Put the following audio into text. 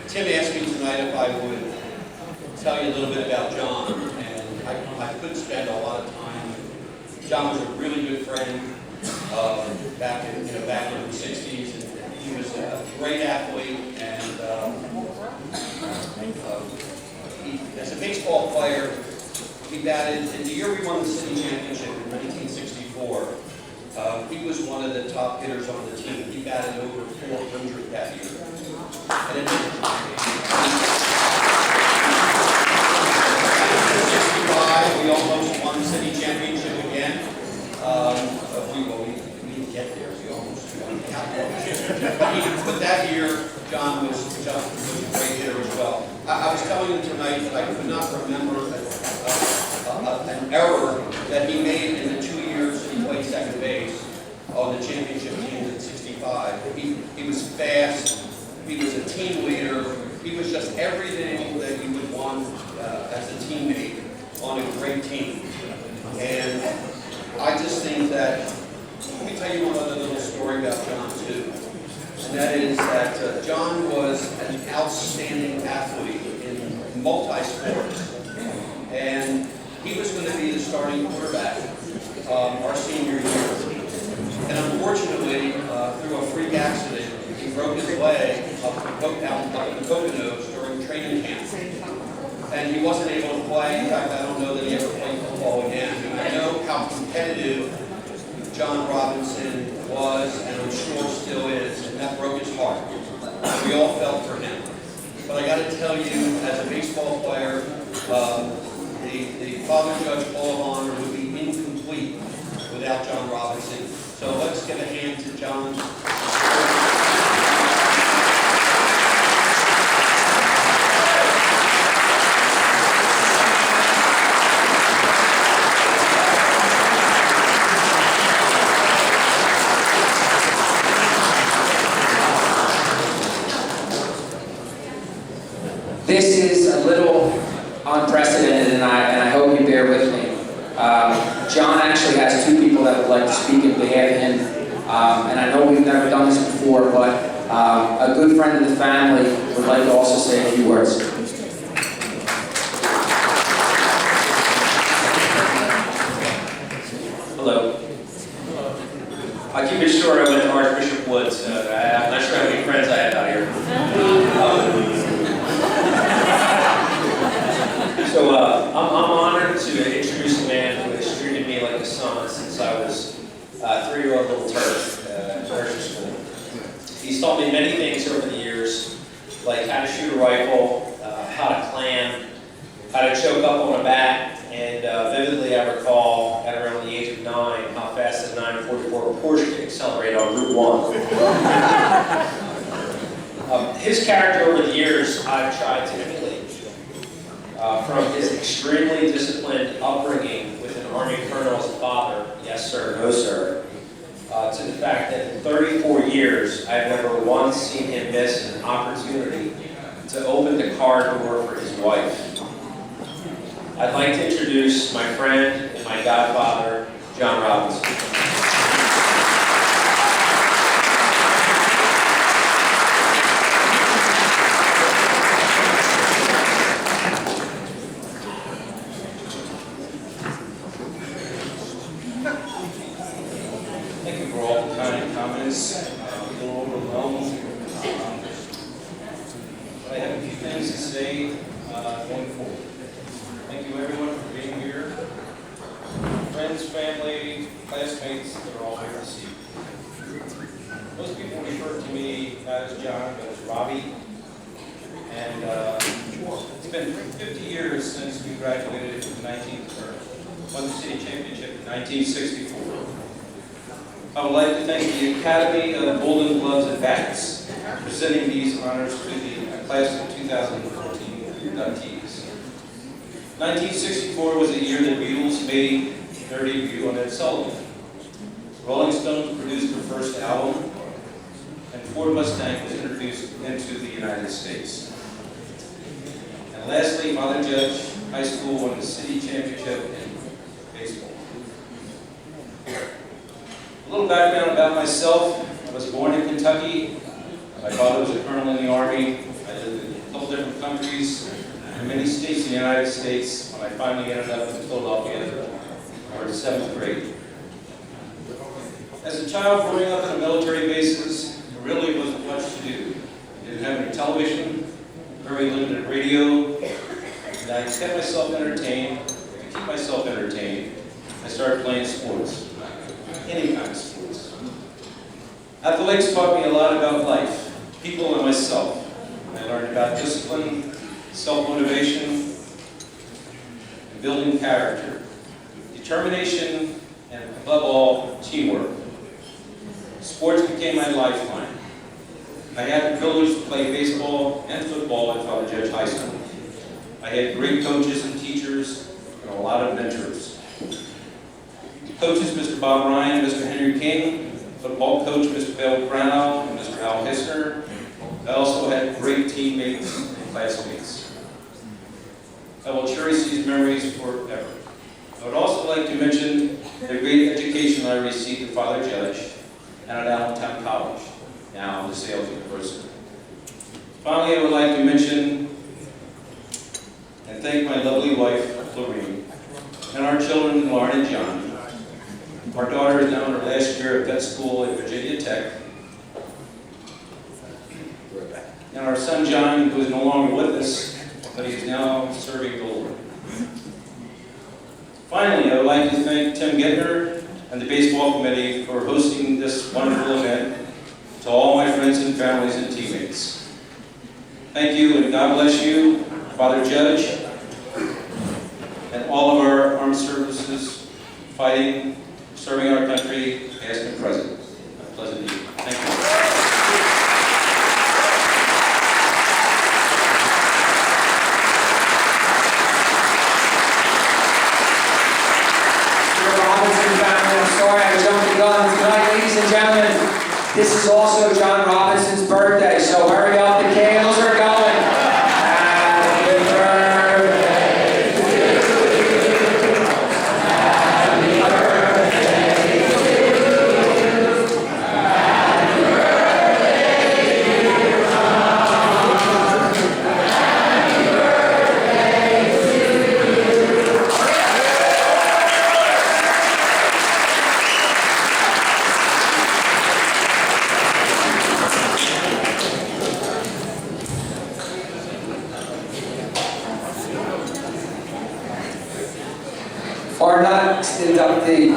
Tim asked me tonight if I would tell you a little bit about John, and I could spend a lot of time. John was a really good friend back in the '60s, and he was a great athlete. And as a baseball player, he batted in the year we won the city championship in 1964. He was one of the top hitters on the team. He batted over 400 that year. And in 1965, we almost won the city championship again. We didn't get there. We almost won the but that year, John was a great hitter as well. I was telling him tonight that I could not remember an error that he made in the 2 years he played second base on the championship team in '65. He was fast. He was a team leader. He was just everything that you would want as a teammate on a great team. And I just think that, let me tell you one other little story about John too. And that is that John was an outstanding athlete in multi-sports. And he was going to be the starting quarterback our senior year. And unfortunately, through a freak accident, he broke his leg up in the Poconos during training camp. And he wasn't able to play. In fact, I don't know that he ever played football again. And I know how competitive John Robinson was, and I'm sure still is, and that broke his heart. We all felt for him. But I got to tell you, as a baseball player, the Father Judge Hall of Honor would be incomplete without John Robinson. So let's give a hand to John. This is a little unprecedented, and I hope you bear with me. John actually has two people that would like to speak in behalf of him, and I know we've never done this before, but a good friend of the family would like to also say a few words. Hello. I'll keep it short. I went to Archbishop Woods. I'm not sure how many friends I have out here. So I'm honored to introduce a man who has treated me like a son since I was a 3-year-old little turd at nursery school. He's taught me many things over the years, like how to shoot a rifle, how to clam, how to choke up on a bat, and vividly I recall at around the age of 9 how fast a 944 Porsche could accelerate on Route 1. His character over the years I've tried to emulate. From his extremely disciplined upbringing with an Army colonel as a father, yes sir, no sir, to the fact that in 34 years, I've never once seen him miss an opportunity to open the car door for his wife. I'd like to introduce my friend and my godfather, John Robinson. Thank you for all the kind comments. A little overwhelmed. But I have a few things to say going forward. Thank you everyone for being here. Friends, family, classmates that are all here to see. Most people refer to me not as John, but as Robby. And it's been 50 years since we graduated in 1930. Won the city championship in 1964. I would like to thank the Academy of Golden Gloves and Bats for presenting these honors to the class of 2014 inductees. 1964 was the year the Beatles made their debut on Ed Sullivan. Rolling Stones produced their first album, and Ford Mustang was introduced into the United States. And lastly, Father Judge High School won the city championship in baseball. A little background about myself. I was born in Kentucky. My father was a colonel in the Army. I lived countries and many states in the United States when I finally ended up in Philadelphia for 7th grade. As a child growing up in military bases, there really wasn't much to do. I didn't have any television, very limited radio, and I kept myself entertained. To keep myself entertained, I started playing sports, any kind of sports. Athletics taught me a lot about life, people, and myself. I learned about discipline, self-motivation, and building character, determination, and above all, teamwork. Sports became my lifeline. I had the privilege to play baseball and football at Father Judge High School. I had great coaches and teachers and a lot of mentors. Coaches Mr. Bob Ryan and Mr. Henry King, football coach Mr. Bill Brown and Mr. Al Hissner. I also had great teammates and classmates. I will cherish these memories forever. I would also like to mention the great education I received at Father Judge and at Allentown College, now DeSales University. Finally, I would like to mention and thank my lovely wife, Lorraine, and our children, Lauren and John. Our daughter is now in her last year of vet school at Virginia Tech. And our son, John, who is no longer with us, but he's now serving the Lord. Finally, I would like to thank Tim Gittner and the baseball committee for hosting this wonderful event, to all my friends and families and teammates. Thank you, and God bless you, Father Judge, and all of our armed services fighting, serving our country, past and present. A pleasant evening. Thank you. Ladies and gentlemen, this is also John Robinson's birthday, so hurry up, the candles are going. Happy birthday to you. Happy birthday to you. Happy birthday, dear John. Happy birthday to you. Our next inductee